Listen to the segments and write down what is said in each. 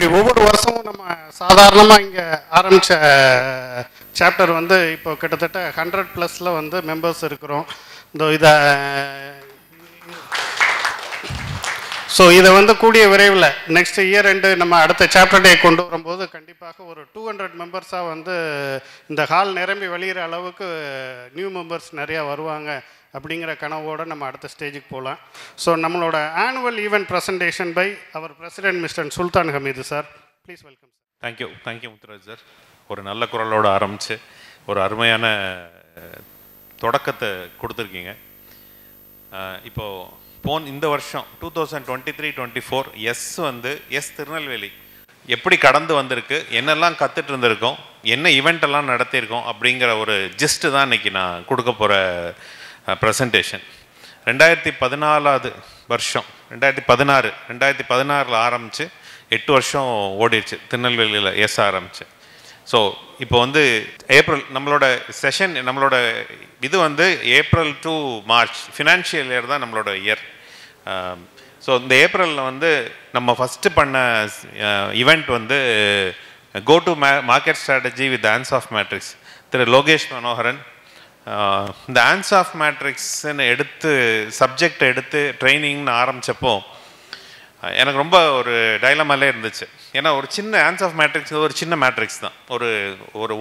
இப்படி ஒவ்வொரு வருஷமும் நம்ம சாதாரணமாக இங்கே ஆரம்பித்த சாப்டர் வந்து இப்போ கிட்டத்தட்ட 100+ வந்து மெம்பர்ஸ் இருக்கிறோம். இதை இதை வந்து கூடிய விரைவில் நெக்ஸ்ட் இயர் ரெண்டு நம்ம அடுத்த சாப்டர் டே கொண்டு வரும்போது கண்டிப்பாக ஒரு 200 மெம்பர்ஸாக வந்து இந்த ஹால் நிரம்பி வழிகிற அளவுக்கு நியூ மெம்பர்ஸ் நிறையா வருவாங்க அப்படிங்கிற கனவோடு நம்ம அடுத்த ஸ்டேஜுக்கு போகலாம். ஸோ நம்மளோட annual event presentation by our president mister Sultan Hameed sir, please welcome. Thank you Muthuraj sir. ஒரு நல்ல குரலோடு ஆரம்பித்து ஒரு அருமையான தொடக்கத்தை கொடுத்துருக்கீங்க. இப்போது இந்த வருஷம் 2023-24 வந்து திருநெல்வேலி எப்படி கடந்து வந்திருக்கு, என்னெல்லாம் கற்றுட்டு இருந்திருக்கோம், என்ன ஈவெண்ட் எல்லாம் நடத்தியிருக்கோம் அப்படிங்கிற ஒரு ஜிஸ்ட்டு தான் இன்றைக்கி நான் கொடுக்க போகிற ப்ரெசன்டேஷன். 2014 வருஷம் 2016 ஆரம்பித்து 8 வருஷம் ஓடிடுச்சு திருநெல்வேலியில் ஆரம்பிச்சு. ஸோ இப்போ வந்து ஏப்ரல் நம்மளோட செஷன், நம்மளோட இது வந்து April to March financial year தான் நம்மளோட இயர். ஸோ இந்த ஏப்ரலில் வந்து நம்ம ஃபஸ்ட்டு பண்ண ஈவெண்ட் வந்து go to market strategy with Ansoff matrix திரு லோகேஷ் மனோகரன். இந்த ஆன்ஸ் ஆஃப் மேட்ரிக்ஸ்ன்னு சப்ஜெக்ட் எடுத்து ட்ரைனிங்னு ஆரம்பித்தப்போ எனக்கு ரொம்ப ஒரு டைலமாலே இருந்துச்சு. ஏன்னா ஒரு சின்ன ஆன்ஸ் ஆஃப் மேட்ரிக்ஸ் ஒரு சின்ன மேட்ரிக்ஸ் தான், ஒரு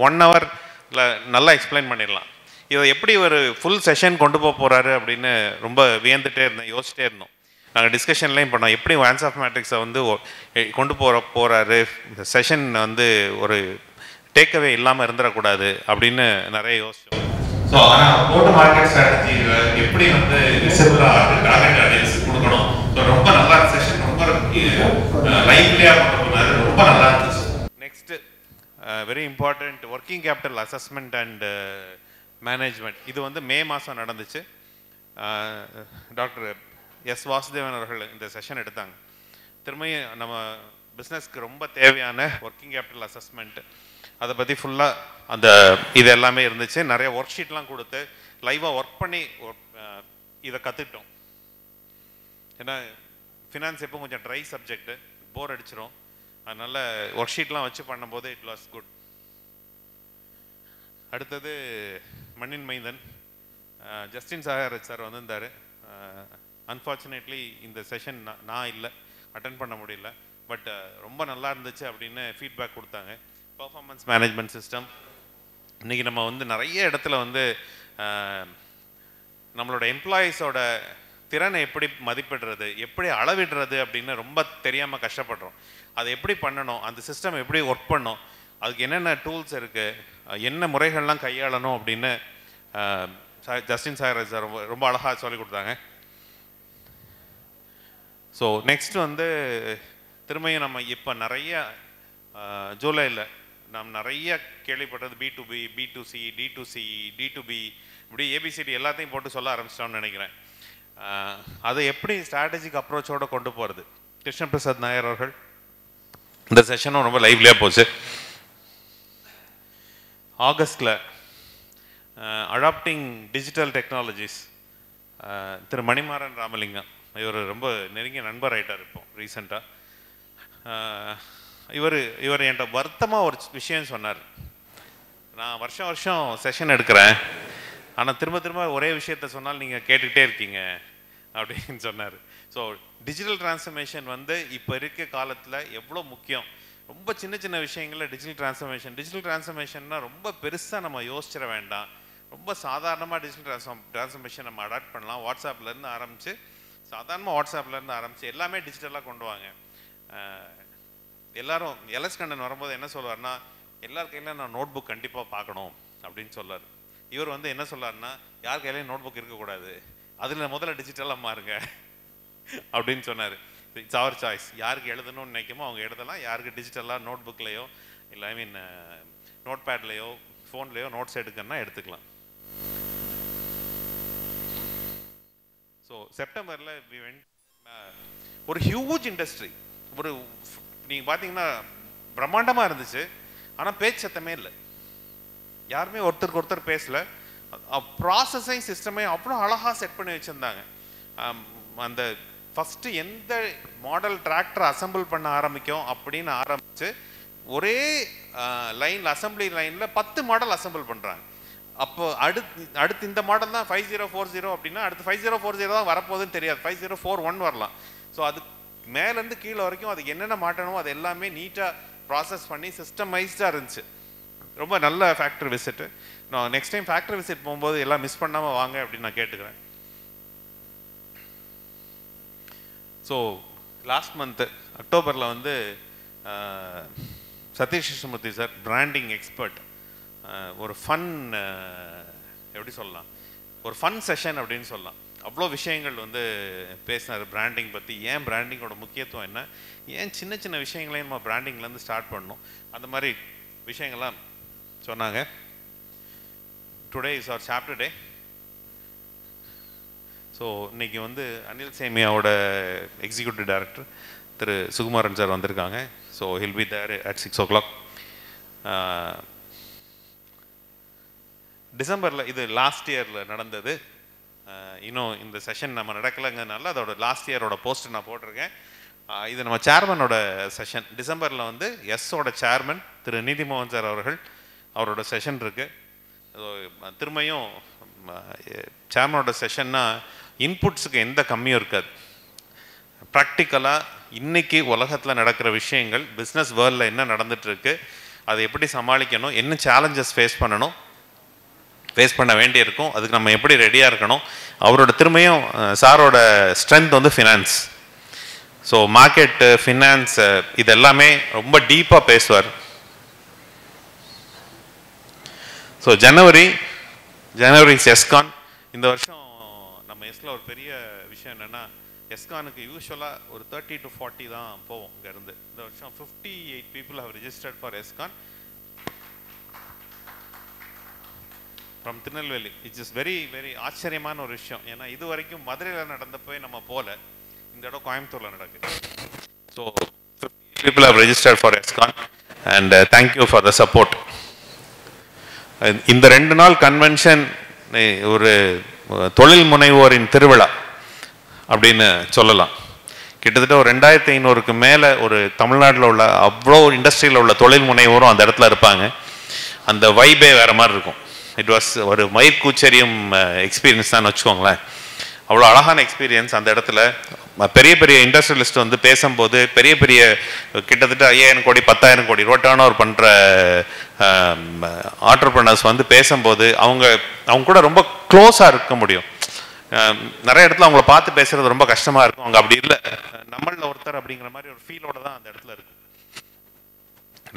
1 ஹவரில் நல்லா எக்ஸ்பிளைன் பண்ணிடலாம். இதை எப்படி ஒரு ஃபுல் செஷன் கொண்டு போகிறாரு அப்படின்னு ரொம்ப வியந்துட்டே யோசிச்சிட்டே இருந்தோம். நாங்கள் டிஸ்கஷன்லேயும் பண்ணோம், எப்படி ஆன்ஸ் ஆஃப் மேட்ரிக்ஸை வந்து கொண்டு போகிறாரு, செஷன் வந்து ஒரு டேக்அவே இல்லாமல் இருந்துடக்கூடாது அப்படின்னு நிறைய யோசிச்சோம். ஸோ ஆனால் கோட்டு மார்க்கெட் ஸ்ட்ராட்டஜியில் எப்படி வந்து விசிபிளாக டார்கெட் ஆடியன்ஸ் கொடுக்கணும். ஸோ ரொம்ப நல்லா செஷன், ரொம்ப லைவ்லியாக கொண்டு போனார், ரொம்ப நல்லா இருந்துச்சு. Next very important working capital assessment and management. இது வந்து மே மாதம் நடந்துச்சு. டாக்டர் எஸ் வாசுதேவன் அவர்கள் இந்த செஷன் எடுத்தாங்க. திரும்பியும் நம்ம பிஸ்னஸ்க்கு ரொம்ப தேவையான ஒர்க்கிங் கேபிட்டல் அசஸ்மெண்ட் அதை பற்றி ஃபுல்லாக அந்த இது எல்லாமே இருந்துச்சு. நிறைய ஒர்க் ஷீட்லாம் கொடுத்து லைவாக ஒர்க் பண்ணி இதை கற்றுக்கிட்டோம். ஏன்னா ஃபினான்ஸ் எப்போ கொஞ்சம் ட்ரை சப்ஜெக்டு, போர் அடிச்சிடும். அதனால் ஒர்க் ஷீட்லாம் வச்சு பண்ணும்போது இட் வாஸ் குட். அடுத்தது மண்ணின் மைந்தன் ஜஸ்டின் சாகராஜ் சார் வந்திருந்தார். அன்ஃபார்ச்சுனேட்லி இந்த செஷன் நான் இல்லை, அட்டன் பண்ண முடியல. பட் ரொம்ப நல்லா இருந்துச்சு அப்படின்னு ஃபீட்பேக் கொடுத்தாங்க. பர்ஃபார்மன்ஸ் மேனேஜ்மெண்ட் சிஸ்டம் இன்றைக்கி நம்ம வந்து நிறைய இடத்துல வந்து நம்மளோட எம்ப்ளாயீஸோட திறனை எப்படி மதிப்பிடுறது, எப்படி அளவிடுறது அப்படின்னு ரொம்ப தெரியாமல் கஷ்டப்படுறோம். அதை எப்படி பண்ணணும், அந்த சிஸ்டம் எப்படி ஒர்க் பண்ணணும், அதுக்கு என்னென்ன டூல்ஸ் இருக்குது, என்ன முறைகள்லாம் கையாளணும் அப்படின்னு ஜஸ்டின் சாகராஜ் சார் ரொம்ப அழகாக சொல்லிக் கொடுத்தாங்க. ஸோ நெக்ஸ்ட் வந்து திரும்பியும் நம்ம இப்போ நிறைய ஜூலையில் நாம் நிறைய கேள்விப்பட்டது B2B, B2C, D2C, D2B, இப்படி ABCD எல்லாத்தையும் போட்டு சொல்ல ஆரம்பிச்சிட்டோம்னு நினைக்கிறேன். அதை எப்படி ஸ்ட்ராட்டஜிக் அப்ரோச்சோடு கொண்டு போகிறது, கிருஷ்ண பிரசாத் நாயர் அவர்கள் இந்த செஷனும் ரொம்ப லைவ்லியாக போச்சு. ஆகஸ்டில் அடாப்டிங் டிஜிட்டல் டெக்னாலஜிஸ் திரு மணிமாறன் ராமலிங்கம், இவர் ரொம்ப நெருங்கிய நண்பர் ஆகிட்டார் இப்போ ரீசெண்டாக. இவர் என்கிட்ட வருத்தமாக ஒரு விஷயம் சொன்னார். நான் வருஷம் செஷன் எடுக்கிறேன், ஆனால் திரும்ப ஒரே விஷயத்த சொன்னால் நீங்கள் கேட்டுக்கிட்டே இருக்கீங்க அப்படின்னு சொன்னார். ஸோ டிஜிட்டல் டிரான்ஸ்ஃபர்மேஷன் வந்து இப்போ இருக்க காலத்தில் எவ்வளோ முக்கியம். ரொம்ப சின்ன விஷயங்களில் டிஜிட்டல் டிரான்ஸ்ஃபர்மேஷன்னா ரொம்ப பெருசாக நம்ம யோசிச்சிட வேண்டாம். ரொம்ப சாதாரணமாக டிஜிட்டல் டிரான்ஸ்ஃபர்மேஷன் நம்ம அடாப்ட் பண்ணலாம். வாட்ஸ்அப்லேருந்து ஆரம்பித்து எல்லாமே டிஜிட்டலாக கொண்டு வாங்க. எல்லாரும் எல்எஸ் கண்ணன் வரும்போது என்ன சொல்லுவார்னா, எல்லார் கையில நான் நோட் புக் கண்டிப்பாக பார்க்கணும் அப்படின்னு சொல்லார். இவர் வந்து என்ன சொல்லார்னா, யார் கையிலையும் நோட் புக் இருக்கக்கூடாது, அதில் முதல்ல டிஜிட்டலாக மாறுங்க அப்படின்னு சொன்னார். It's our choice. யாருக்கு எழுதணும்னு நினைக்குமோ அவங்க எழுதலாம். யாருக்கு டிஜிட்டலாக நோட் புக்லேயோ இல்லை நோட் பேட்லேயோ ஃபோன்லேயோ நோட்ஸ் எடுக்கணும்னா எடுத்துக்கலாம். ஸோ செப்டம்பரில் ஒரு ஹியூஜ் இண்டஸ்ட்ரி, நீங்கள் பார்த்தீங்கன்னா பிரம்மாண்டமாக இருந்துச்சு. ஆனால் பேச்சு சத்தமே இல்லை, யாருமே ஒருத்தருக்கு ஒருத்தர் பேசலை. ப்ராசஸையும் சிஸ்டமையும் அவ்வளோ அழகாக செட் பண்ணி வச்சுருந்தாங்க. அந்த ஃபஸ்ட்டு எந்த மாடல் டிராக்டர் அசம்பிள் பண்ண ஆரம்பிக்கும் அப்படின்னு ஆரம்பித்து ஒரே லைனில் அசம்பிளி லைனில் 10 மாடல் அசம்பிள் பண்ணுறாங்க. அப்போ அடுத்து இந்த மாடல் தான் 5040 அப்படின்னா அடுத்து 5040 தான் வரப்போகுதுன்னு தெரியாது, 5041 வரலாம். ஸோ அது மேலேருந்து கீழே வரைக்கும் அதுக்கு என்னென்ன மாட்டணுமோ அது எல்லாமே நீட்டாக ப்ராசஸ் பண்ணி சிஸ்டமைஸ்டாக இருந்துச்சு. ரொம்ப நல்ல ஃபேக்ட்ரி விசிட்டு. நான் நெக்ஸ்ட் டைம் ஃபேக்ட்ரி விசிட் போகும்போது எல்லாம் மிஸ் பண்ணாமல் வாங்க அப்படின்னு நான் கேட்டுக்கிறேன். ஸோ லாஸ்ட் மந்த்து அக்டோபரில் வந்து Sathish Krishnamurthy sir, branding expert, ஒரு ஃபன் எப்படி சொல்லலாம், ஒரு ஃபன் செஷன் அப்படின்னு சொல்லலாம். அவ்வளோ விஷயங்கள் வந்து பேசினார் பிராண்டிங் பற்றி. ஏன் பிராண்டிங்கோட முக்கியத்துவம் என்ன, ஏன் சின்ன சின்ன விஷயங்களையும் நம்ம பிராண்டிங்லேருந்து ஸ்டார்ட் பண்ணணும், அந்த மாதிரி விஷயங்கள்லாம் சொன்னாங்க. Today is our chapter day. So இன்னைக்கு வந்து அனில் சேமியாவோட executive director Thiru Sukumaran sir வந்திருக்காங்க. So he'll be there at 6 o'clock. டிசம்பரில் இது லாஸ்ட் இயரில் நடந்தது. இன்னும் இந்த செஷன் நம்ம நடக்கலைங்கிறதுனால அதோட லாஸ்ட் இயரோட போஸ்டர் நான் போட்டிருக்கேன். இது நம்ம சேர்மனோட செஷன். டிசம்பரில் வந்து எஸ்ஸோட சேர்மன் திரு நீதிமோகன் சார் அவரோட செஷன் இருக்குது. திரும்பியும் சேர்மனோட செஷன்னா இன்புட்ஸுக்கு எந்த கம்மியும் இருக்காது. ப்ராக்டிக்கலாக இன்றைக்கி உலகத்தில் நடக்கிற விஷயங்கள், பிஸ்னஸ் வேர்ல்டில் என்ன நடந்துகிட்ருக்கு, அதை எப்படி சமாளிக்கணும், என்ன சேலஞ்சஸ் ஃபேஸ் பண்ண வேண்டியிருக்கும், அதுக்கு நம்ம எப்படி ரெடியாக இருக்கணும். அவரோட திரும்பியும் சாரோட ஸ்ட்ரென்த் வந்து ஃபினான்ஸ். ஸோ மார்க்கெட்டு, ஃபினான்ஸ், இது எல்லாமே ரொம்ப டீப்பாக பேசுவார். ஸோ ஜனவரி எஸ்கான். இந்த வருஷம் நம்ம எஸ்கில் ஒரு பெரிய விஷயம் என்னென்னா, எஸ்கானுக்கு யூஸ்வலாக ஒரு 30 to 40 தான் போவோம் இங்கேருந்து. இந்த வருஷம் 58 people have registered for எஸ்கான் from Tirunelveli. It's is very very ஆச்சரியமான ஒரு விஷயம். ஏன்னா இது வரைக்கும் மதுரையில் நடந்தப்போ நம்ம போல, இந்த இடம் கோயம்புத்தூரில் நடக்குது. So 58 people have registered for எஸ்கான் and thank you for the support. இந்த 2 நாள் கன்வென்ஷன் ஒரு தொழில் முனைவோரின் திருவிழா அப்படின்னு சொல்லலாம். கிட்டத்தட்ட ஒரு 2500க்கு மேலே ஒரு தமிழ்நாட்டில் உள்ள அவ்வளோ இண்டஸ்ட்ரியில் உள்ள தொழில் முனைவோரும் அந்த இடத்துல இருப்பாங்க. அந்த வைபே வேறு மாதிரி இருக்கும். இட் வாஸ் ஒரு மயிர்கூச்சரியும் எக்ஸ்பீரியன்ஸ் தான் வச்சுக்கோங்களேன். அவ்வளோ அழகான எக்ஸ்பீரியன்ஸ். அந்த இடத்துல பெரிய பெரிய இண்டஸ்ட்ரியலிஸ்ட் வந்து பேசும்போது, பெரிய பெரிய கிட்டத்தட்ட 5000 கோடி 10,000 கோடி ரூபா டர்ன் ஓவர் பண்ணுற ஆண்டர்பிரனர்ஸ் வந்து பேசும்போது அவங்க கூட ரொம்ப க்ளோஸாக இருக்க முடியும். நிறைய இடத்துல அவங்கள பார்த்து பேசுறது ரொம்ப கஷ்டமாக இருக்கும். அவங்க அப்படி இல்லை, நம்மளில் ஒருத்தர் அப்படிங்கிற மாதிரி ஒரு ஃபீலோட தான் அந்த இடத்துல இருக்கும்.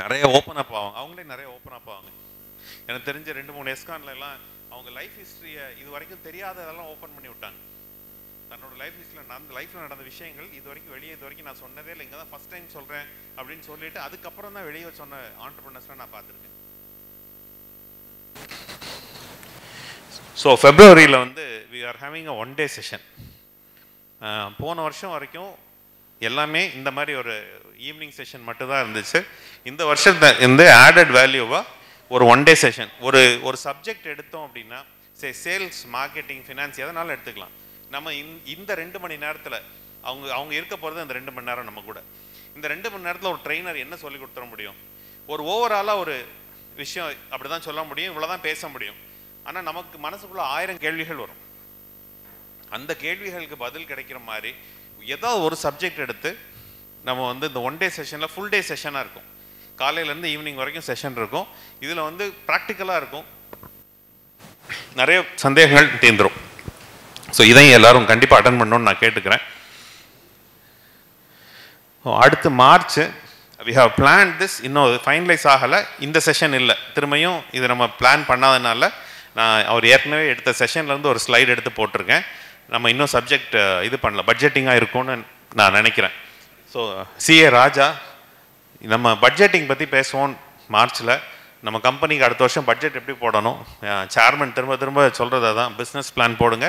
நிறைய ஓப்பன் அப் ஆவாங்க, அவங்களே நிறைய ஓப்பன் அப் ஆவாங்க. எனக்கு தெரிஞ்ச 2-3 எஸ்கான்லாம் அவங்க லைஃப் ஹிஸ்ட்ரியை இது வரைக்கும் தெரியாததெல்லாம் ஓப்பன் பண்ணி விட்டாங்க. தன்னோட லைஃப் லைஃப்பில் நடந்த விஷயங்கள் இது வரைக்கும் நான் சொன்னதே இல்லை, இங்கே தான் ஃபஸ்ட் டைம் சொல்கிறேன் அப்படின்னு சொல்லிட்டு அதுக்கப்புறம் தான் வெளியே சொன்ன ஆண்டர்பிரனர்ஸ்லாம் நான் பார்த்துருக்கேன். ஸோ ஃபெப்ரவரியில் வந்து we are having a 1 day session. போன வருஷம் வரைக்கும் எல்லாமே இந்த மாதிரி ஒரு ஈவினிங் செஷன் மட்டும்தான் இருந்துச்சு. இந்த வருஷத்தை இந்த ஆடட் வேல்யூவாக ஒரு 1 day செஷன். ஒரு சப்ஜெக்ட் எடுத்தோம் அப்படின்னா, சேல்ஸ், மார்க்கெட்டிங், ஃபினான்ஸ் எதனாலும் எடுத்துக்கலாம். நம்ம இந்த 2 மணி நேரத்தில் அவங்க இருக்க போகிறது அந்த 2 மணி நேரம் நம்ம கூட. இந்த 2 மணி நேரத்தில் ஒரு ட்ரெயினர் என்ன சொல்லி கொடுத்துட முடியும்? ஒரு ஓவராலாக ஒரு விஷயம் அப்படி தான் சொல்ல முடியும், இவ்வளோ தான் பேச முடியும். ஆனால் நமக்கு மனசுக்குள்ளே 1000 கேள்விகள் வரும். அந்த கேள்விகளுக்கு பதில் கிடைக்கிற மாதிரி ஏதாவது ஒரு சப்ஜெக்ட் எடுத்து நம்ம வந்து இந்த 1 day செஷனில் ஃபுல் டே செஷனாக இருக்கும். காலையிலேருந்து ஈவினிங் வரைக்கும் செஷன் இருக்கும். இதில் வந்து ப்ராக்டிக்கலாக இருக்கும், நிறைய சந்தேகங்கள் தீர்ந்துடும். ஸோ இதையும் எல்லாரும் கண்டிப்பாக அட்டன் பண்ணணும்னு நான் கேட்டுக்கிறேன். அடுத்து March we have plan this. இன்னும் ஃபைனலைஸ் ஆகலை, இந்த செஷன் இல்லை. திரும்பியும் இது நம்ம பிளான் பண்ணாதனால நான் அவர் ஏற்கனவே எடுத்த செஷன்லேருந்து ஒரு ஸ்லைடு எடுத்து போட்டிருக்கேன். நம்ம இன்னும் சப்ஜெக்ட் இது பண்ணல, பட்ஜெட்டிங்காக இருக்கும்னு நான் நினைக்கிறேன். ஸோ சிஏ ராஜா, நம்ம பட்ஜெட்டிங் பற்றி பேசுவோம் மார்ச்சில். நம்ம கம்பெனிக்கு அடுத்த வருஷம் பட்ஜெட் எப்படி போடணும், சேர்மன் திரும்ப திரும்ப சொல்கிறது தான். பிஸ்னஸ் பிளான் போடுங்க,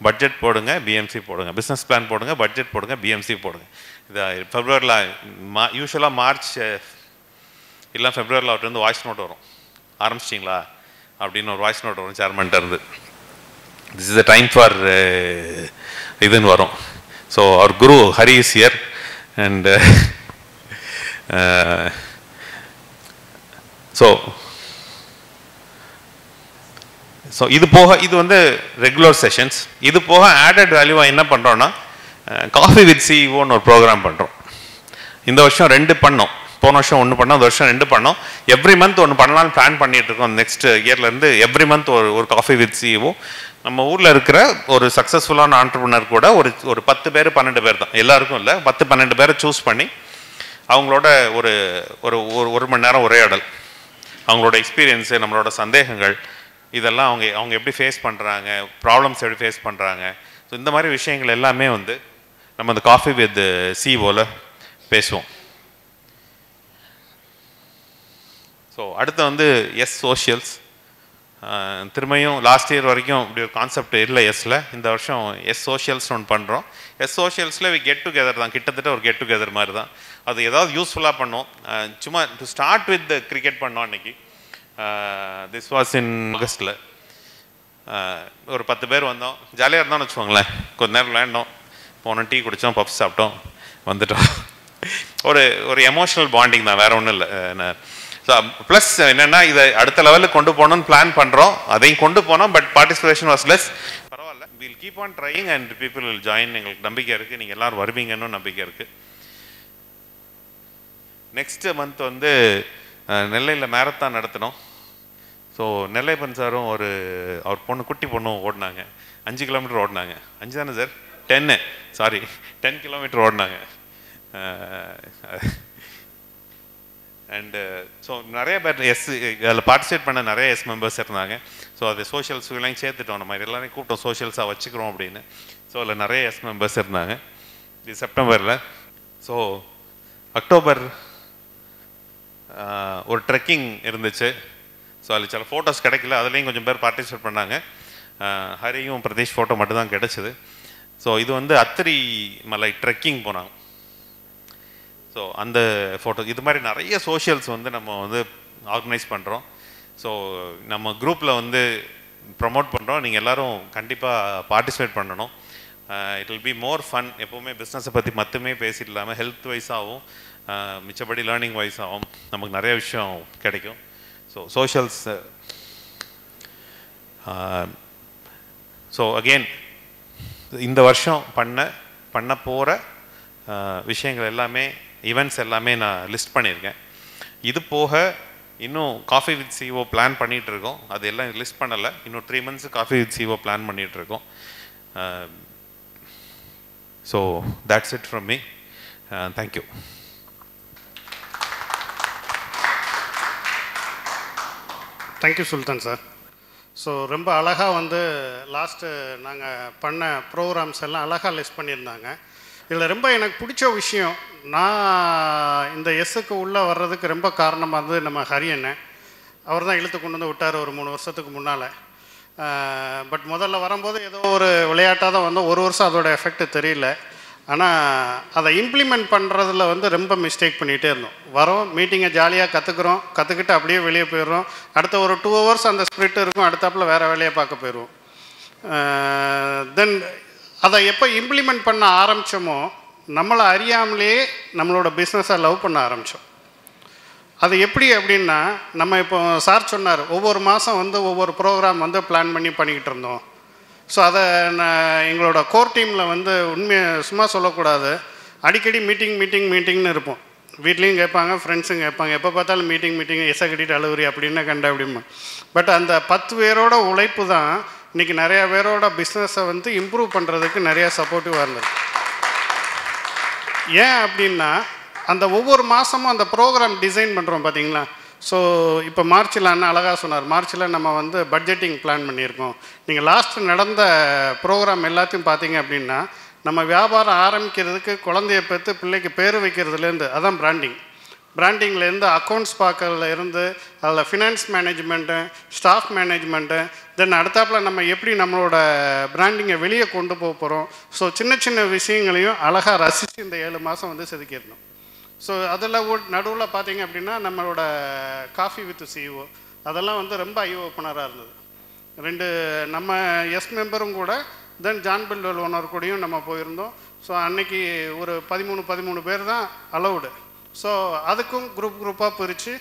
பட்ஜெட் போடுங்க, பிஎம்சி போடுங்க. பிஸ்னஸ் பிளான் போடுங்க, பட்ஜெட் போடுங்க, பிஎம்சி போடுங்க. இது ஃபெப்ரவரியில் யூஸ்வலாக மார்ச் இல்லை ஃபெப்ரவரியில் அவர்கிட்ட வாய்ஸ் நோட் வரும். ஆரம்பிச்சிட்டிங்களா அப்படின்னு ஒரு வாய்ஸ் நோட் வரும் சேர்மன்ட்ட இருந்து. This is the time for இதுன்னு வரும். So our Guru Hari is here and so இது போக இது வந்து ரெகுலர் செஷன்ஸ். இது போக ஆடட் வேல்யூவாக என்ன பண்ணுறோன்னா காஃபி வித் சிஇஓன்னு ஒரு ப்ரோக்ராம் பண்ணுறோம். இந்த வருஷம் 2 பண்ணோம். போன வருஷம் 1 பண்ணோம், இந்த வருஷம் 2 பண்ணோம். எவ்ரி மந்த் ஒன்று பண்ணலான்னு பிளான் பண்ணிட்டு இருக்கோம். நெக்ஸ்ட் இயர்லேருந்து எவ்ரி மந்த் ஒரு காஃபி வித் சிஇஓ. நம்ம ஊரில் இருக்கிற ஒரு சக்ஸஸ்ஃபுல்லான ஆண்டர்பிரினர் கூட ஒரு 10 பேர் 12 பேர் தான், எல்லாருக்கும் இல்லை, 10-12 பேரை சூஸ் பண்ணி அவங்களோட ஒரு ஒரு ஒரு மணி நேரம் உரையாடல், அவங்களோட எக்ஸ்பீரியன்ஸு, நம்மளோட சந்தேகங்கள், இதெல்லாம் அவங்க எப்படி ஃபேஸ் பண்ணுறாங்க, ப்ராப்ளம்ஸ் எப்படி ஃபேஸ் பண்ணுறாங்க. ஸோ இந்த மாதிரி விஷயங்கள் எல்லாமே வந்து நம்ம அந்த காஃபி வித் சிஇஓவில் பேசுவோம். ஸோ அடுத்து வந்து எஸ் சோஷியல்ஸ். திரும்பியும் லாஸ்ட் இயர் வரைக்கும் இப்படி ஒரு கான்செப்ட் இல்லை எஸ்ஸில். இந்த வருஷம் எஸ் சோஷியல்ஸ்னு ஒன்று பண்ணுறோம். எஸ் சோஷியல்ஸில் கெட் டுகெதர் தான், கிட்டத்தட்ட ஒரு கெட் டுகெதர் மாதிரி தான். அது ஏதாவது யூஸ்ஃபுல்லாக பண்ணோம். சும்மா டு ஸ்டார்ட் வித் கிரிக்கெட் பண்ணோம் அன்றைக்கி. திஸ் வாஸ் இன் ஆகஸ்டில். ஒரு 10 பேர் வந்தோம், ஜாலியாக இருந்தோம்னு வச்சுக்கோங்களேன். கொஞ்ச நேரம் விளையாண்டோம், போனோம், டீ குடித்தோம், பப்ஸ் சாப்பிட்டோம், வந்துட்டோம். ஒரு எமோஷனல் பாண்டிங் தான், வேறு ஒன்றும் இல்லை. ஸோ ப்ளஸ் என்னென்னா இதை அடுத்த லெவலுக்கு கொண்டு போகணும்னு பிளான் பண்ணுறோம். அதையும் கொண்டு போனோம், பட் பார்ட்டிசிபேஷன் வாஸ் லெஸ். பரவாயில்ல, will keep on trying and people will join. எங்களுக்கு நம்பிக்கை இருக்குது, நீங்கள் எல்லோரும் வருவீங்கன்னு நம்பிக்கை இருக்குது. நெக்ஸ்ட் மந்த் வந்து நெல்லையில் மேரத்தான் நடத்தினோம். ஸோ நெல்லைப்பன் சாரும் அவர் குட்டி பொண்ணும் ஓடினாங்க. 5 கிலோமீட்டர் ஓடினாங்க. 5 தானே சார்? 10 கிலோமீட்டர் ஓடினாங்க. அண்டு ஸோ நிறைய பேர் அதில் பார்ட்டிசிபேட் பண்ண நிறைய எஸ் மெம்பர்ஸ் இருந்தாங்க. ஸோ அது சோஷியல்ஸ்லாம் சேர்த்துட்டோம், நம்ம எல்லாரையும் கூப்பிட்டோம், சோஷியல்ஸாக வச்சுக்கிறோம் அப்படின்னு. ஸோ அதில் நிறைய எஸ் மெம்பர்ஸ் இருந்தாங்க. இது செப்டம்பரில். ஸோ அக்டோபர் ஒரு ட்ரெக்கிங் இருந்துச்சு. ஸோ அதில் சில ஃபோட்டோஸ் கிடைக்கல, அதுலேயும் கொஞ்சம் பேர் பார்ட்டிசிபேட் பண்ணாங்க. ஹரியும் பிரதீஷ் ஃபோட்டோ மட்டும்தான் கிடச்சிது. ஸோ இது வந்து அத்திரி மலை ட்ரெக்கிங் போனாங்க. ஸோ அந்த ஃபோட்டோ, இது மாதிரி நிறைய சோஷியல்ஸ் வந்து நம்ம வந்து ஆர்கனைஸ் பண்ணுறோம். ஸோ நம்ம குரூப்பில் வந்து ப்ரமோட் பண்ணுறோம். நீங்கள் எல்லோரும் கண்டிப்பாக பார்ட்டிசிபேட் பண்ணணும். It will be more fun. எப்போவுமே பிஸ்னஸை பற்றி மட்டுமே பேசிட்டு இல்லாமல் ஹெல்த் வைஸாகவும் மிச்சப்படி லேர்னிங் வைஸாகவும் நமக்கு நிறைய விஷயம் கிடைக்கும். So socials. ஸோ அகெயின் இந்த வருஷம் பண்ண போகிற விஷயங்கள் எல்லாமே, ஈவெண்ட்ஸ் எல்லாமே நான் லிஸ்ட் பண்ணியிருக்கேன். இது போக இன்னும் காஃபி வித் சிஓ பிளான் பண்ணிகிட்ருக்கோம். அது எல்லாம் லிஸ்ட் பண்ணலை. இன்னும் 3 months coffee with CEO plan பண்ணிகிட்ருக்கோம். So that's it from me. Thank you. Thank you Sultan sir. So ரொம்ப அழகாக வந்து லாஸ்ட்டு நாங்கள் பண்ண ப்ரோக்ராம்ஸ் எல்லாம் அழகாக லிஸ்ட் பண்ணியிருந்தாங்க. இதில் ரொம்ப எனக்கு பிடிச்ச விஷயம், நான் இந்த எஸ்ஸுக்கு உள்ளே வர்றதுக்கு ரொம்ப காரணமாக இருந்தது நம்ம ஹரி அண்ணன். அவர் தான் இழுத்து கொண்டு வந்து விட்டார் ஒரு 3 வருஷத்துக்கு முன்னால். பட் முதல்ல வரும்போது ஏதோ ஒரு விளையாட்டாக தான் வந்து 1 வருஷம் அதோட எஃபெக்ட் தெரியல. ஆனால் அதை இம்ப்ளிமெண்ட் பண்ணுறதுல வந்து ரொம்ப மிஸ்டேக் பண்ணிகிட்டே இருந்தோம். வரோம், மீட்டிங்கை ஜாலியாக கற்றுக்கிட்டு அப்படியே வெளியே போயிடுறோம். அடுத்த ஒரு 2 hours அந்த ஸ்பிரிட் இருக்கும், அடுத்தாப்பில் வேறு வேலையை பார்க்க போயிடுவோம். தென் அதை எப்போ இம்ப்ளிமெண்ட் பண்ண ஆரம்பித்தோமோ நம்மளை அறியாமலேயே நம்மளோட பிஸ்னஸை லவ் பண்ண ஆரம்பித்தோம். அது எப்படி அப்படின்னா, நம்ம இப்போ சார் சொன்னார், ஒவ்வொரு மாதம் வந்து ஒவ்வொரு ப்ரோக்ராம் வந்து பிளான் பண்ணிக்கிட்டு இருந்தோம். ஸோ அதை எங்களோட கோர் டீமில் வந்து உண்மையை சும்மா சொல்லக்கூடாது, அடிக்கடி மீட்டிங்னு இருப்போம். வீட்லேயும் கேட்பாங்க, ஃப்ரெண்ட்ஸும் கேட்பாங்க, எப்போ பார்த்தாலும் மீட்டிங் எசை கட்டிட்டு அழுகுறி அப்படின்னு கண்ட அப்படிமா. பட் அந்த 10 பேரோட உழைப்பு தான் இன்றைக்கி நிறையா பேரோட பிஸ்னஸை வந்து இம்ப்ரூவ் பண்ணுறதுக்கு நிறையா சப்போர்ட்டிவாக இருந்தது. ஏன் அப்படின்னா, அந்த ஒவ்வொரு மாதமும் அந்த ப்ரோக்ராம் டிசைன் பண்ணுறோம் பார்த்தீங்களா. ஸோ இப்போ மார்ச்சில் அண்ணா அழகாக சொன்னார், மார்ச்சில் நம்ம வந்து பட்ஜெட்டிங் பிளான் பண்ணியிருக்கோம். நீங்கள் லாஸ்ட்டு நடந்த ப்ரோக்ராம் எல்லாத்தையும் பார்த்தீங்க அப்படின்னா, நம்ம வியாபாரம் ஆரம்பிக்கிறதுக்கு குழந்தைய பெற்று பிள்ளைக்கு பேர் வைக்கிறதுலேருந்து, அதான் பிராண்டிங்லேருந்து அக்கௌண்ட்ஸ் பார்க்கறதுல இருந்து, அதில் ஃபினான்ஸ் மேனேஜ்மெண்ட்டு, ஸ்டாஃப் மேனேஜ்மெண்ட்டு, தென் அடுத்தாப்பில் நம்ம எப்படி நம்மளோட பிராண்டிங்கை வெளியே கொண்டு போக போகிறோம். ஸோ சின்ன விஷயங்களையும் அழகாக ரசித்து இந்த 7 மாதம் வந்து செதுக்கிடணும். ஸோ அதில் நடுவில் பார்த்தீங்க அப்படின்னா நம்மளோட காஃபி வித் சிஇஓ அதெல்லாம் வந்து ரொம்ப ஐ ஓப்பனராக இருந்தது. 2 நம்ம எஸ் மெம்பரும் கூட, தென் ஜான் பில்வெல் ஓனர் கூடயும் நம்ம போயிருந்தோம். ஸோ அன்னைக்கு ஒரு 13 பேர் தான் அலௌடு. ஸோ அதுக்கும் குரூப்பாக பிரித்து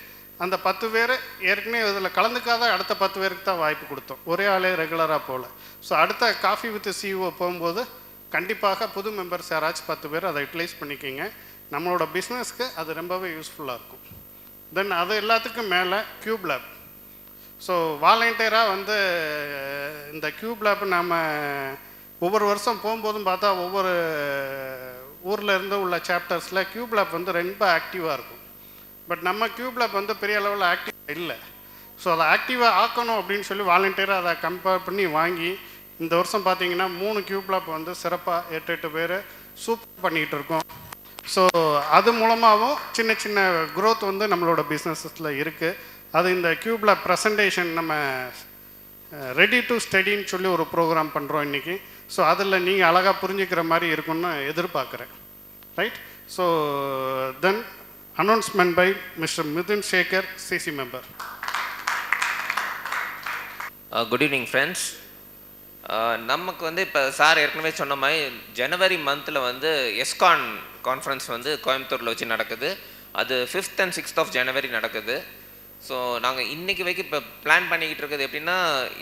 அந்த 10 பேர் ஏற்கனவே இதில் கலந்துக்காத அடுத்த 10 பேருக்கு தான் வாய்ப்பு கொடுத்தோம், ஒரே ஆளே ரெகுலராக போகல. ஸோ அடுத்த காஃபி வித் சிஇஓ போகும்போது கண்டிப்பாக புது மெம்பர்ஸ் யாராச்சும் 10 பேர் அதை யூட்டிலைஸ் பண்ணிக்கிங்க. நம்மளோட பிஸ்னஸ்க்கு அது ரொம்பவே யூஸ்ஃபுல்லாக இருக்கும். தென் அது எல்லாத்துக்கும் மேலே கியூப் லேப். ஸோ வாலண்டியராக வந்து இந்த கியூப் லேப் நாம் ஒவ்வொரு வருஷம் போகும்போதும் பார்த்தா ஒவ்வொரு ஊரில் இருந்து உள்ள சாப்டர்ஸில் கியூப் லேப் வந்து ரொம்ப ஆக்டிவாக இருக்கும். பட் நம்ம கியூப் லேப் வந்து பெரிய அளவில் ஆக்டிவாக இல்லை. ஸோ அதை ஆக்டிவாக ஆக்கணும் அப்படின்னு சொல்லி வாலண்டியராக அதை கம்பேர் பண்ணி வாங்கி இந்த வருஷம் பார்த்தீங்கன்னா 3 கியூப் லேப் வந்து சிறப்பாக 8 பேர் சூப்பர் பண்ணிகிட்டு இருக்கோம். ஸோ அது மூலமாகவும் சின்ன சின்ன க்ரோத் வந்து நம்மளோட பிஸ்னஸஸில் இருக்குது. அது இந்த கியூப் லேப் ப்ரெசன்டேஷன் நம்ம ரெடி டு ஸ்டடின்னு சொல்லி ஒரு ப்ரோக்ராம் பண்ணுறோம் இன்றைக்கி. ஸோ அதில் நீங்கள் அழகாக புரிஞ்சுக்கிற மாதிரி இருக்குன்னு எதிர்பார்க்குறேன். Right. So then announcement by mister Mithun Shekar, CC member. Good evening friends. நமக்கு வந்து இப்போ சார் ஏற்கனவே சொன்ன மாதிரி ஜனவரி மந்தில் வந்து எஸ்கான் கான்ஃபரன்ஸ் வந்து கோயம்புத்தூரில் வச்சு நடக்குது. அது 5th and 6th of January நடக்குது. ஸோ நாங்கள் இன்றைக்கி வரைக்கும் இப்போ பிளான் பண்ணிக்கிட்டு இருக்குது எப்படின்னா,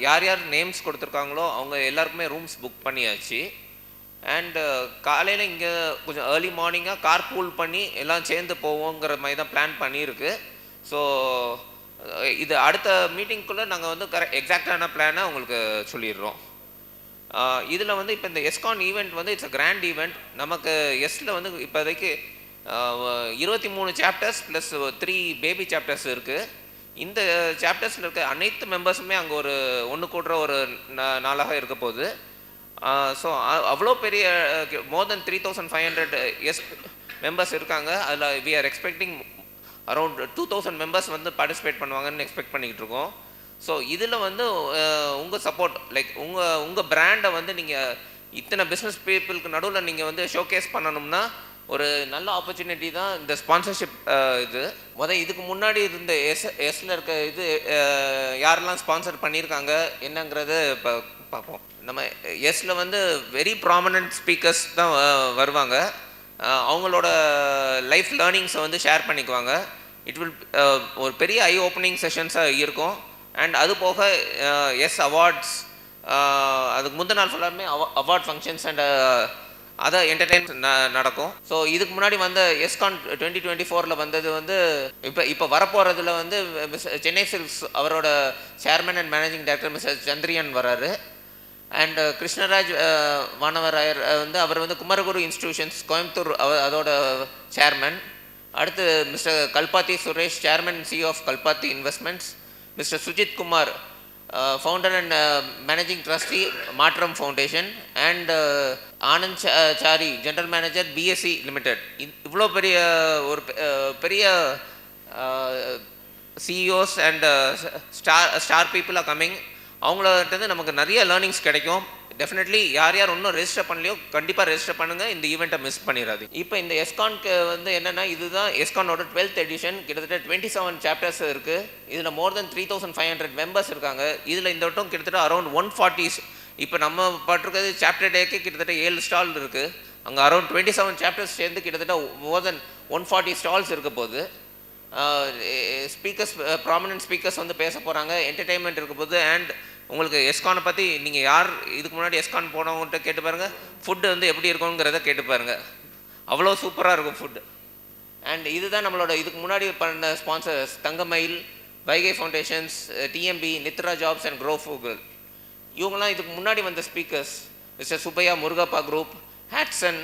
யார் யார் நேம்ஸ் கொடுத்துருக்காங்களோ அவங்க எல்லாருக்குமே ரூம்ஸ் புக் பண்ணியாச்சு. அண்டு காலையில் இங்கே கொஞ்சம் ஏர்லி மார்னிங்காக கார் பூல் பண்ணி எல்லாம் சேர்ந்து போவோங்கிற மாதிரி தான் பிளான் பண்ணியிருக்கு. ஸோ இது அடுத்த மீட்டிங்குள்ளே நாங்கள் வந்து எக்ஸாக்டான பிளானை உங்களுக்கு சொல்லிடுறோம். இதில் வந்து இப்போ இந்த எஸ்கான் ஈவெண்ட் வந்து இட்ஸ் அ கிராண்ட் ஈவெண்ட். நமக்கு எஸ்ல வந்து இப்போதைக்கு 23 சாப்டர்ஸ் ப்ளஸ் 3 பேபி சாப்டர்ஸ் இருக்குது. இந்த சாப்டர்ஸில் இருக்க அனைத்து மெம்பர்ஸுமே அங்கே ஒன்று கூடுற ஒரு நாளாக இருக்க போகுது. ஸோ அவ்வளோ பெரிய மோர் தென் 3500 எஸ் மெம்பர்ஸ் இருக்காங்க. அதில் we are expecting around 2000 members வந்து பார்ட்டிசிபேட் பண்ணுவாங்கன்னு எக்ஸ்பெக்ட் பண்ணிக்கிட்டு இருக்கோம். ஸோ இதில் வந்து உங்கள் சப்போர்ட், லைக் உங்கள் பிராண்டை வந்து நீங்கள் இத்தனை பிஸ்னஸ் பீப்புளுக்கு நடுவில் நீங்கள் வந்து ஷோகேஸ் பண்ணணும்னா ஒரு நல்ல ஆப்பர்ச்சுனிட்டி தான் இந்த ஸ்பான்சர்ஷிப். இதுக்கு முன்னாடி இருந்த எஸ்ல இருக்க இது யாரெல்லாம் ஸ்பான்சர் பண்ணியிருக்காங்க என்னங்கிறது இப்போ பார்ப்போம். நம்ம எஸ்ல வந்து வெரி ப்ராமினன்ட் ஸ்பீக்கர்ஸ் தான் வருவாங்க. அவங்களோட லைஃப் லேர்னிங்ஸை வந்து ஷேர் பண்ணிக்குவாங்க. இட் வில் ஒரு பெரிய ஐ ஓப்பனிங் செஷன்ஸாக இருக்கும். அண்ட் அது போக எஸ் அவார்ட்ஸ், அதுக்கு முந்தின நாள் ஃபுல்லாமே அவார்ட் ஃபங்க்ஷன்ஸ் அண்ட் அதை என்டர்டெயின்மெண்ட் நடக்கும். ஸோ இதுக்கு முன்னாடி வந்த எஸ்கான் 2024 வந்தது வந்து இப்போ வரப்போகிறதுல வந்து சென்னை சில்க்ஸ் அவரோட chairman and managing director mister Chandriyan வராரு. அண்ட் கிருஷ்ணராஜ் வானவராயர் வந்து அவர் வந்து குமரகுரு இன்ஸ்டிடியூஷன்ஸ் கோயம்புத்தூர் அதோட சேர்மன். அடுத்து mister Kalpathi Suresh, chairman and CEO of Kalpathi investments. Mister Sujith Kumar, founder and managing trustee Maatram foundation. And Anand Chari, general manager BSC limited. இவ்வளோ பெரிய ஒரு பெரிய CEOs and star people are coming. அவங்கள்ட்ட நமக்கு நிறைய லேர்னிங்ஸ் கிடைக்கும். டெஃபினெட்லி யார் யார் இன்னும் ரெஜிஸ்டர் பண்ணலையோ கண்டிப்பாக ரெஜிஸ்டர் பண்ணுங்கள், இந்த ஈவெண்ட்டை மிஸ் பண்ணிடாது. இப்போ இந்த எஸ்கான்க்கு வந்து என்னென்னா, இதுதான் எஸ்கானோட 12th எடிஷன். கிட்டத்தட்ட 27 சாப்டர்ஸ் இருக்குது. இதில் மோர் தென் 3500 மெம்பர்ஸ் இருக்காங்க. இதில் இந்த வட்டம் கிட்டத்தட்ட அரௌண்ட் 140. இப்போ நம்ம பட்டிருக்கிறது சாப்டர் டேக்கு கிட்டத்தட்ட 7 ஸ்டால் இருக்குது. அங்கே அரௌண்ட் 27 சாப்டர்ஸ் சேர்ந்து கிட்டத்தட்ட மோர் தென் 140 ஸ்டால்ஸ் இருக்க போகுது. ஸ்பீக்கர்ஸ், ப்ராமினன்ட் ஸ்பீக்கர்ஸ் வந்து பேச போகிறாங்க. என்டர்டெயின்மெண்ட் இருக்க போகுது. அண்ட் உங்களுக்கு எஸ்கானை பற்றி நீங்கள் யார் இதுக்கு முன்னாடி எஸ்கான் போனவங்கள்ட்ட கேட்டு பாருங்கள், ஃபுட்டு வந்து எப்படி இருக்குங்கிறத கேட்டு பாருங்கள். அவ்வளோ சூப்பராக இருக்கும் ஃபுட்டு. அண்ட் இதுதான் நம்மளோட இதுக்கு முன்னாடி பண்ண sponsors: Thangamayil, Vaigai foundations, TMB, Nithra jobs and grow ஃபூகல். இவங்கெல்லாம் இதுக்கு முன்னாடி வந்த speakers. Mister Subbiah Murugappa group, Hatsun,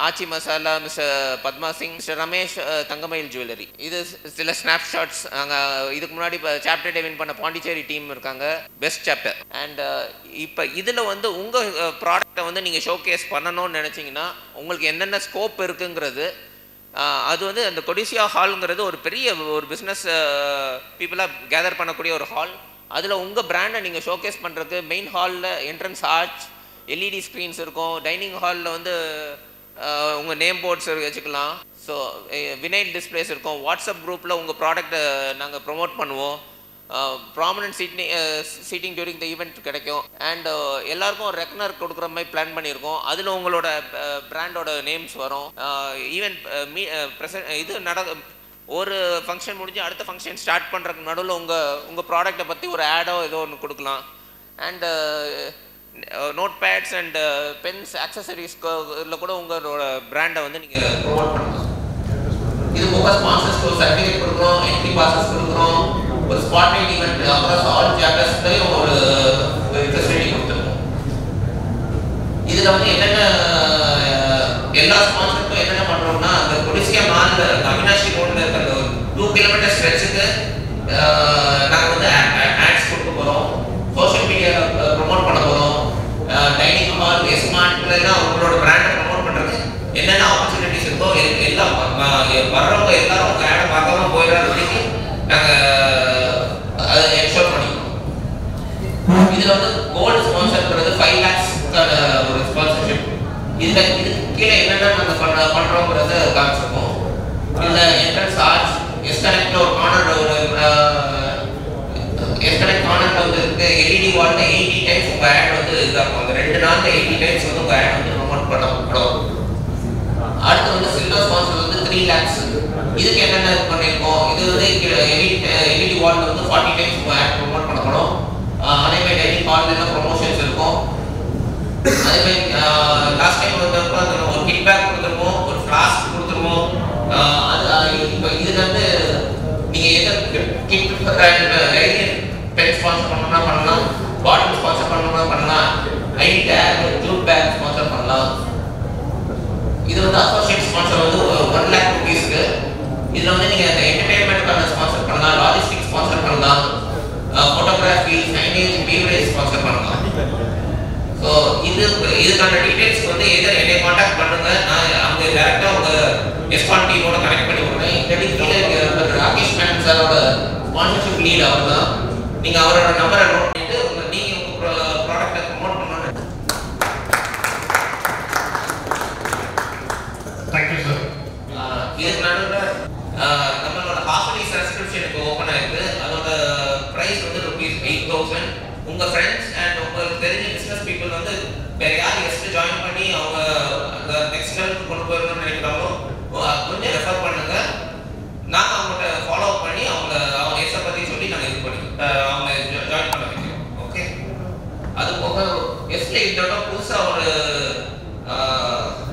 Aachi masala, mister Padma Singh, mister Ramesh, Thangamayil jewellery. இது சில ஸ்னாப்ஷாட்ஸ். நாங்கள் இதுக்கு முன்னாடி இப்போ சாப்டர் டே வின் பண்ண பாண்டிச்சேரி டீம் இருக்காங்க, பெஸ்ட் சாப்டர். அண்ட் இப்போ இதில் வந்து உங்கள் ப்ராடக்டை வந்து நீங்கள் ஷோகேஸ் பண்ணணும்னு நினச்சிங்கன்னா உங்களுக்கு என்னென்ன ஸ்கோப் இருக்குங்கிறது, அது வந்து அந்த கொடிசியா ஹாலுங்கிறது ஒரு பெரிய ஒரு பிஸ்னஸ் பீப்புளாக கேதர் பண்ணக்கூடிய ஒரு ஹால். அதில் உங்கள் பிராண்டை நீங்கள் ஷோகேஸ் பண்ணுறதுக்கு மெயின் ஹாலில் என்ட்ரன்ஸ் ஆர்ச், எல்இடி ஸ்க்ரீன்ஸ் இருக்கும். டைனிங் ஹாலில் வந்து உங்கள் நேம் போர்ட்ஸ் வச்சுக்கலாம். ஸோ வினைல் டிஸ்பிளேஸ் இருக்கும். வாட்ஸ்அப் குரூப்பில் உங்கள் ப்ராடக்டை நாங்கள் ப்ரொமோட் பண்ணுவோம். Prominent seating during the event கிடைக்கும். அண்ட் எல்லாருக்கும் ஒரு ரெக்கனர் கொடுக்குற மாதிரி பிளான் பண்ணியிருக்கோம். அதில் உங்களோட பிராண்டோட நேம்ஸ் வரும். ஈவெண்ட் இது ஒரு ஃபங்க்ஷன் முடிஞ்சு அடுத்த ஃபங்க்ஷன் ஸ்டார்ட் பண்ணுறதுக்கு நடுவில் உங்கள் ப்ராடக்ட்டை பற்றி ஒரு ஆடோ ஏதோ ஒன்று கொடுக்கலாம். And note pads and pens ஆக்சசரிஸ்ல கூட உங்களோட பிராண்டை வந்து நீங்கள் ப்ரொமோட் பண்ணலாம். இது போக ஸ்பான்சர்ஸ்க்கு ஒரு சர்டிஃபிகேட் கொடுக்குறோம், என்ட்ரி பாசஸ் கொடுக்குறோம், ஒரு ஸ்பாட்லைட் ஈவெண்ட் அக்ராஸ் ஆல் சாப்டர்ஸ்லையும் ஒரு ஃபெசிலிட்டி கொடுத்துருக்கோம். இதில் வந்து என்னென்ன எல்லா ஸ்பான்சருக்கும் என்னென்ன பண்ணுறோம்னா, அந்த கொடிசியா மால் அவினாஷி ரோடில் இருக்க அந்த 2 கிலோமீட்டர் ஸ்ட்ரெச்சுக்கு நாங்கள் வந்து ஆட்ஸ் கொடுக்க போகிறோம், சோஷியல் மீடியாவில் ப்ரொமோட் பண்ண போகிறோம். டைனிங் ஹால், எஸ்மார்ட்லாம் அவங்களோட பிராண்டை ப்ரொமோட் பண்ணுறது என்னென்ன ஆப்பர்ச்சுனிட்டிஸ் இருக்கோ எல்லாம் வர்றவங்க எல்லாரும் உங்கள் ஆடை பார்க்காம போயிடுற வரைக்கும் நாங்கள் அதை என்ஷோர் பண்ணிக்கிறோம். இதில் வந்து கோல்டு ஸ்பான்சர்ன்றது 5 lakhs ஒரு ஸ்பான்சர்ஷிப். இதுக்கு கீழே என்னென்ன நாங்கள் பண்ணுறோங்கிறத காமிச்சிருக்கோம். இதில் என்ட்ரன்ஸ் ஆர்ட்ஸ், எஸ்கனெக்டில் ஒரு கார்னர் வந்து இருக்குது. எல்இடி வாலில் 80 டைம்ஸ் உங்கள் ஆட் வந்து இதாகும். அந்த 2 நாளில் 80 டைம்ஸ் வந்து உங்கள் ஆட் வந்து ப்ரொமோட் பண்ணப்படும். அடுத்து வந்து சில்வர் ஸ்பான்சர் வந்து 3 lakhs. இதுக்கு என்னென்ன பண்ணியிருக்கோம், இது வந்து எல்இடி வாலில் வந்து 40 டைம்ஸ் உங்கள் ஆட் ப்ரொமோட் பண்ணப்படும். அதேமாதிரி டைனிங் ஹாலில் என்ன ப்ரொமோஷன்ஸ் இருக்கும். அதேமாதிரி லாஸ்ட் டைம் வந்து ஒரு கிட் பேக் கொடுத்துருவோம், ஒரு ஃப்ளாஸ்க் கொடுத்துருவோம். அது இப்போ இதில் வந்து நீங்கள் எதை கிட் பென் ஸ்பான்சர் பண்ணணும்னா பண்ணலாம், பாட்டில் ஸ்பான்சர் பண்ணணும்னா பண்ணலாம், ID tag, jute bag sponsor பண்ணலாம். இது வந்து அசோசியேட் ஸ்பான்சர் வந்து 1 lakh rupeesக்கு. இதில் வந்து நீங்கள் அந்த என்டர்டெயின்மெண்ட்டுக்கான ஸ்பான்சர் பண்ணலாம், லாஜிஸ்டிக் ஸ்பான்சர் பண்ணலாம், ஃபோட்டோகிராஃபி, சைனேஜ், பீவரேஜ் ஸ்பான்சர் பண்ணலாம். ஸோ இதுக்கான டீட்டெயில்ஸ்க்கு வந்து எதில் என்னை காண்டாக்ட் பண்ணுங்க, நான் அங்கே டேரெக்டாக உங்கள் எஸ்பான் டீமோட கனெக்ட் பண்ணி விடுறேன். இல்லாட்டி கீழே ராகேஷ் மேன் சாரோட ஸ்பான்சர்ஷிப் லீட் அவர் தான். நீங்கள் அவரோட நம்பரை நோட் பண்ணிட்டு நீங்கள் உங்கள் ப்ராடக்டை ப்ரொமோட் பண்ணணும். Thank you sir. இதுக்கு நடுவில் நம்மளோட ஹாஸ்பிட்டலி சப்ஸ்கிரிப்ஷன் இப்போ ஓப்பன் ஆயிருக்கு. அதோட ப்ரைஸ் வந்து ₹8,000. உங்கள் ஃப்ரெண்ட்ஸ் அண்ட் உங்களுக்கு தெரிஞ்ச பிஸ்னஸ் பீப்புள் வந்து வேறு யார் கெஸ்ட்டு ஜாயின் பண்ணி அவங்க அந்த நெக்ஸ்ட் லெவலுக்கு கொண்டு போயிருக்கணும்னு நினைக்கிறாங்களோ கொஞ்சம் ரெஃபர் பண்ணுங்க. நாங்கள் அவங்கள்ட்ட ஃபாலோ அப் பண்ணி அவங்க எஸ்ஸை பற்றி சொல்லி நாங்கள் இது பண்ணி அவங்க ஜாயின் பண்ண வைக்கிறோம். ஓகே. அது போக எஸ்ல இதோட புதுசாக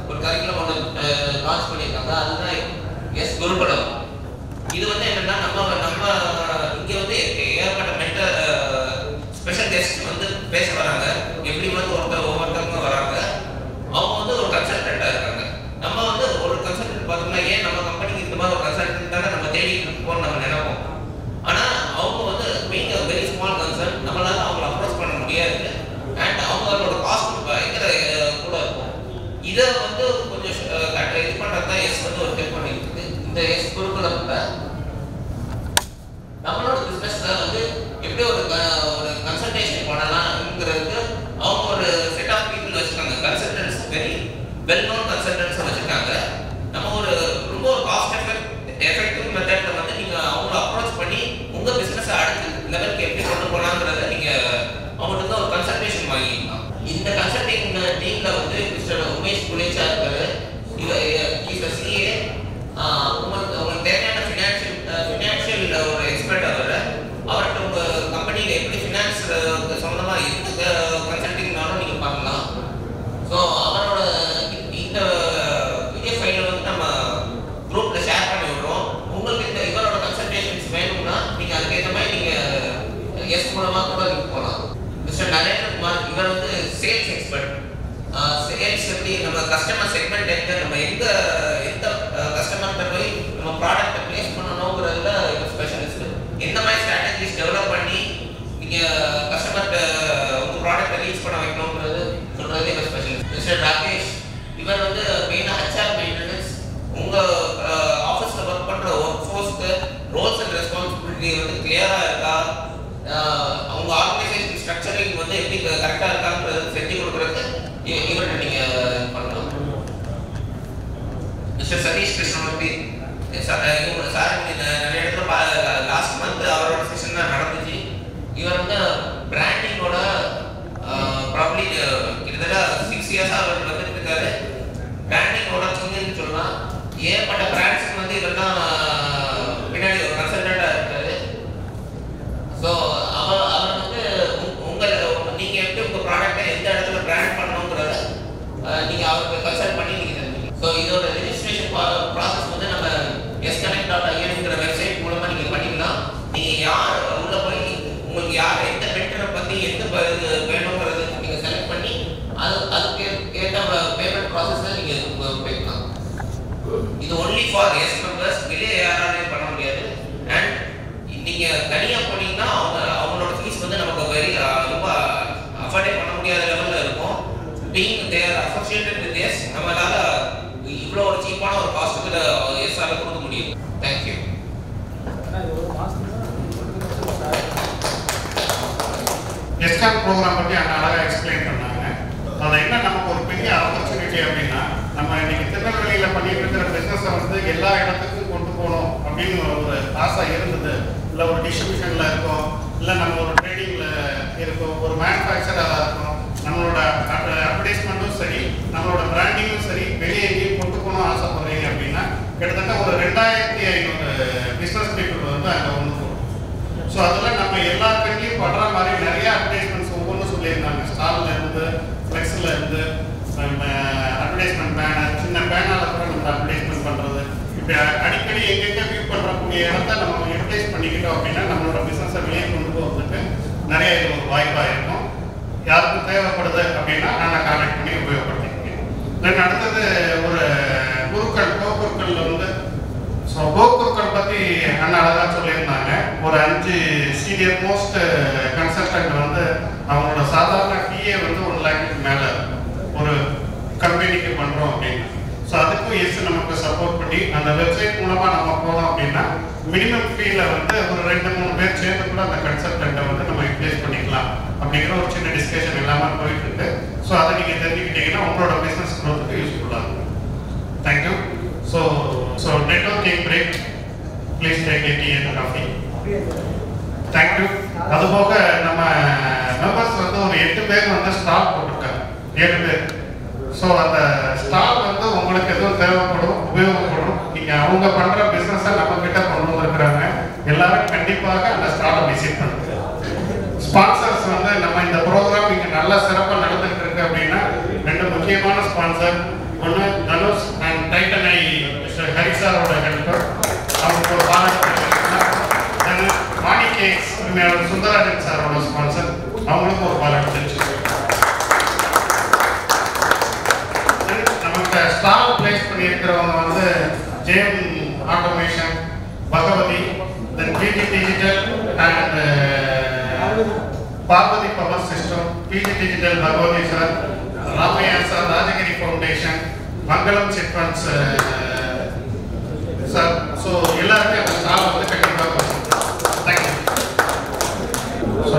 ஒரு கரிக்குலம் ஒன்று லான்ச் பண்ணியிருக்காங்க. அதுதான் எஸ் குருகுலம். இது வந்து என்னன்னா நம்ம இங்கே வந்து ஏற்பட்ட மென்டல் ஸ்பெஷல் கெஸ்ட் வந்து பேச வராங்க. எப்படி வந்து ஒவ்வொருத்தவங்க வராங்க. அவங்க வந்து ஒரு கன்சல்டண்ட்டாக இருக்காங்க. நம்ம வந்து ஒரு கன்சல்டன்ட் பார்த்தோம்னா ஏன் நம்ம கம்பெனிக்கு இந்த மாதிரி ஒரு கன்சல்டன்ட் தானே நம்ம தேடி போகணும் நம்ம நினைப்போம். ஆனால் அவங்க வந்து being a very small consult, நம்மளால அவங்களை அப்ரோச் பண்ண முடியாது. அண்ட் அவங்களோட காஸ்ட் பயங்கர கூட இருக்கும். இதை வந்து கொஞ்சம் இது பண்ணுறது தான் எஸ் வந்து ஒரு ஹெல்ப் பண்ணிட்டு இந்த எஸ் குருகுலத்தில் நம்மளோட பிஸ்னஸில் வந்து எப்படி ஒரு கன்சல்டேஷன் பண்ணலாம்ங்கிறதுக்கு அவங்க ஒரு செட் ஆஃப் பீப்புள் வச்சுருக்காங்க. Consultants very well known consultants வச்சுருக்காங்க. நம்ம ரொம்ப ஒரு காஸ்ட் எஃபெக்டிவ் மெத்தடில் வந்து நீங்கள் அவங்கள அப்ரோச் பண்ணி உங்கள் பிஸ்னஸை அடுத்த லெவலுக்கு எப்படி கொண்டு போகலாங்கிறத நீங்கள் அவங்கள்ட்ட ஒரு கன்சல்டேஷன் வாங்கிக்கலாம். இந்த கன்சல்டிங் டீமில் வந்து மிஸ்டர் உமேஷ் குலேச்சா இருக்காரு. இவர் சிஏ. உங்களுக்கு தேவையான ஃபினான்ஷியல் ஒரு எக்ஸ்பர்ட் அவர்கிட்ட உங்கள் கம்பெனியில் எப்படி ஃபினான்ஸ் சம்மந்தமாக இருக்கு கன்சல்டிங்னாலும் நீங்கள் பண்ணலாம். ஸோ அவரோட இந்த பிடிஎஃப் ஃபைலை வந்து நம்ம குரூப்பில் ஷேர் பண்ணி விடுறோம். உங்களுக்கு இவரோட கன்சல்டேஷன்ஸ் வேணும்னா நீங்கள் அதுக்கேற்ற மாதிரி நீங்கள் எஸ் மூலமாக கூட நீங்கள் போகலாம். மிஸ்டர் நரேந்திரகுமார் இவர் வந்து சேல்ஸ் எக்ஸ்பர்ட். சேல்ஸ் எப்படி நம்ம கஸ்டமர் செக்மெண்ட் நம்ம எந்த கஸ்டமர்கிட்ட போய் நம்ம ப்ராடக்ட்டை பிளேஸ் பண்ணணுங்கிறதுல இவர் ஸ்பெஷலிஸ்ட். எந்த மாதிரி ஸ்ட்ராட்டஜிஸ் டெவலப் பண்ணி நீங்கள் கஸ்டமர்கிட்ட உங்கள் ப்ராடக்ட்டை ரீச் பண்ண வைக்கணுங்கிறது சொல்கிறது இவர் ஸ்பெஷலிஸ்ட். மிஸ்டர் ராகேஷ் இவர் வந்து மெயினாக ஹெச்ஆர் மெயின்டெனன்ஸ். உங்கள் ஆஃபீஸில் ஒர்க் பண்ணுற ஒர்க் ஃபோர்ஸ்க்கு ரோல்ஸ் அண்ட் ரெஸ்பான்சிபிலிட்டி வந்து கிளியராக இருக்கா, அவங்க ஆர்கனைசேஷன் ஸ்ட்ரக்சரிங் வந்து எப்படி கரெக்டாக இருக்காங்கிறது செஞ்சு கொடுக்குறது இவர்கிட்ட நீங்கள் பண்ணலாம். மிஸ்டர் சதீஷ் கிருஷ்ணமூர்த்தி சார் நிறைய இடத்துல லாஸ்ட் மந்த் அவரோட செஷன் தான் நடந்துச்சு. இவர் வந்து பிராண்டிங்கோட ப்ராப்ளி கிட்டத்தட்ட 6 இயர்ஸாக அவர் வந்துட்டு இருக்காரு. பிராண்டிங்கோட கிங்னு சொல்லலாம். ஏற்பட்ட பிராண்ட்ஸுக்கு வந்து இவர் தான் பின்னாடி ஒரு கன்சல்டண்டாக இருக்காரு. ஸோ அவர் வந்து நீங்கள் எப்படி உங்கள் ப்ராடக்டை எந்த இடத்துல பிராண்ட் பண்ணணுங்கிறத நீங்கள் அவருக்கு கன்சல்ட் பண்ணி நீங்கள் தெரிஞ்சுக்கணும். ஸோ இதோட ரெஜிஸ்ட்ரேஷன் ப்ராசஸ் வந்து நம்ம sconnect.in வெப்சைட் மூலமாக நீங்கள் பண்ணிக்கலாம். நீங்கள் யார் உள்ளே போய் உங்களுக்கு யார் எந்த பெட்டரை பற்றி எந்த வேணுங்கிறது நீங்கள் செலக்ட் பண்ணி அதுக்கு ஏற்ற பேமெண்ட் ப்ராசஸை நீங்கள் போய்க்கலாம். இது ஒன்லி ஃபார் எஸ் மெம்பர்ஸ், வெளியே யாராலையும் பண்ண முடியாது. அண்ட் நீங்கள் தனியாக போனீங்கன்னா அவங்களோட ஃபீஸ் வந்து நமக்கு ரொம்ப அஃபோர்டே பண்ண முடியாத லெவலில் இருக்கும். Being there associated with us, நம்மளால இவ்வளோ ஒரு சீப்பான ஒரு காஸ்ட்டுக்கு எஸ்ஆர் கொடுக்க முடியும். தேங்க்யூ. எஸ்கான் ப்ரோக்ராம் பற்றி அந்த அழகாக எக்ஸ்பிளைன் பண்ணாங்க. அது என்ன நமக்கு ஒரு பெரிய ஆப்பர்ச்சுனிட்டி அப்படின்னா, நம்ம இன்னைக்கு திருநெல்வேலியில் பண்ணிட்டு இருக்கிற பிஸ்னஸை வந்து எல்லா இடத்துக்கும் கொண்டு போகணும் அப்படின்னு ஒரு ஆசை இருந்தது. இல்லை ஒரு டிஸ்ட்ரிபியூஷனில் இருக்கோம், இல்லை நம்ம ஒரு ட்ரேடிங்கில் இருக்கோம், ஒரு மேனுஃபேக்சராக இருக்கோம், நம்மளோட அட்வர்டைஸ்மெண்ட்டும் சரி, நம்மளோட பிராண்டிங்கும் சரி, வெளியே எங்கேயும் கொண்டு போகணும் ஆசைப்படுறீங்க அப்படின்னா கிட்டத்தட்ட ஒரு 2500 பிஸ்னஸ் பீப்புள் வந்து அங்கே ஒன்று போகும். ஸோ அதில் நம்ம எல்லா கண்ட்லையும் படுற மாதிரி நிறைய அட்வர்டைஸ்மெண்ட்ஸ் ஒவ்வொன்றும் சொல்லியிருந்தாங்க. ஸ்டாலில் இருந்து, ஃப்ளெக்ஸில் இருந்து, அட்வர்டைஸ்மெண்ட் பேனர், சின்ன பேனரில் கூட நம்ம அட்வர்டைஸ்மெண்ட் பண்ணுறது, இப்படி அடிக்கடி எங்கெங்கே வியூ பண்ணுறக்கூடிய இடத்த நம்ம யூட்டிலைஸ் பண்ணிக்கிட்டோம் அப்படின்னா நம்மளோட பிஸ்னஸை வெளியே கொண்டு போகிறதுக்கு நிறைய இது ஒரு வாய்ப்பாக இருக்கும். யாருக்கும் தேவைப்படுது அப்படின்னா நான் கான்டாக்ட் பண்ணி உபயோகப்படுத்திக்கிறேன். தென் அடுத்தது ஒரு குருக்கள், கோக்குருக்கள் வந்து கோக்குருக்கள் பற்றி அண்ணா அழகாக சொல்லியிருந்தாங்க. ஒரு 5 சீனியர் மோஸ்ட் கன்சல்டன்ட் வந்து அவங்களோட சாதாரண ஃபீயை வந்து 1 லேக்கு மேலே ஒரு கம்பெனிக்கு பண்ணுறோம் அப்படின்னு. ஸோ அதுக்கும் எஸ் நமக்கு சப்போர்ட் பண்ணி அந்த வெப்சைட் மூலமாக நம்ம போனோம் அப்படின்னா மினிமம் ஃபீல வந்து ஒரு 2-3 பேர் சேர்ந்து கூட அந்த கன்சல்டண்ட்டை வந்து நம்ம யூட்டிலைஸ் பண்ணிக்கலாம் அப்படிங்கிற ஒரு சின்ன டிஸ்கஷன் எல்லாமே போயிட்டு இருக்கு. ஸோ அதை நீங்கள் தெரிஞ்சுக்கிட்டீங்கன்னா உங்களோட பிஸ்னஸ் க்ரோத்துக்கு யூஸ்ஃபுல்லாக இருக்கும். Thank you. So networking break, please take a tea and coffee. Thank you. அதுபோக நம்ம மெம்பர்ஸ் வந்து ஒரு 8 பேர் வந்து ஸ்டால் போட்டிருக்காங்க, 7 பேர். ஸோ அந்த ஸ்டால் வந்து உங்களுக்கு எதுவும் தேவைப்படும், உபயோகப்படும். நீங்கள் அவங்க பண்ணுற பிஸ்னஸை நம்மக்கிட்ட கொண்டு வந்துருக்குறாங்க. எல்லாரும் கண்டிப்பாக அந்த ஸ்டாலை விசிட் பண்ணுங்க. ஸ்பான்சர்ஸ் வந்து நம்ம இந்த ப்ரோக்ராம் இங்கே நல்லா சிறப்பாக நடந்துகிட்டு இருக்கு அப்படின்னா 2 முக்கியமான ஸ்பான்சர், ஒன்று தனுஷ் அண்ட் டைட்டன் ஐ ஹரிசாரோட ஹெல்ப்பர், அவங்களுக்கு ஒரு பாராட்டு. மாணிக்கே உரிமையாளர் சுந்தராஜன் சாரோட ஸ்பான்சர், அவங்களுக்கு ஒரு பாராட்டு தெரிவிச்சிருக்கோம். நமக்கு ஸ்டால் பிளேஸ் பண்ணியிருக்கிறவங்க வந்து JM automation, Bhagavathi, then BG digital and Parvathi power system, BG digital Bhagavathi sir, Ramaiah sir, Rajagiri foundation, Mangalam chit funds sir. So எல்லாருமே அந்த ஸ்டால் வந்து கண்டிப்பாக தேங்க்யூ. ஸோ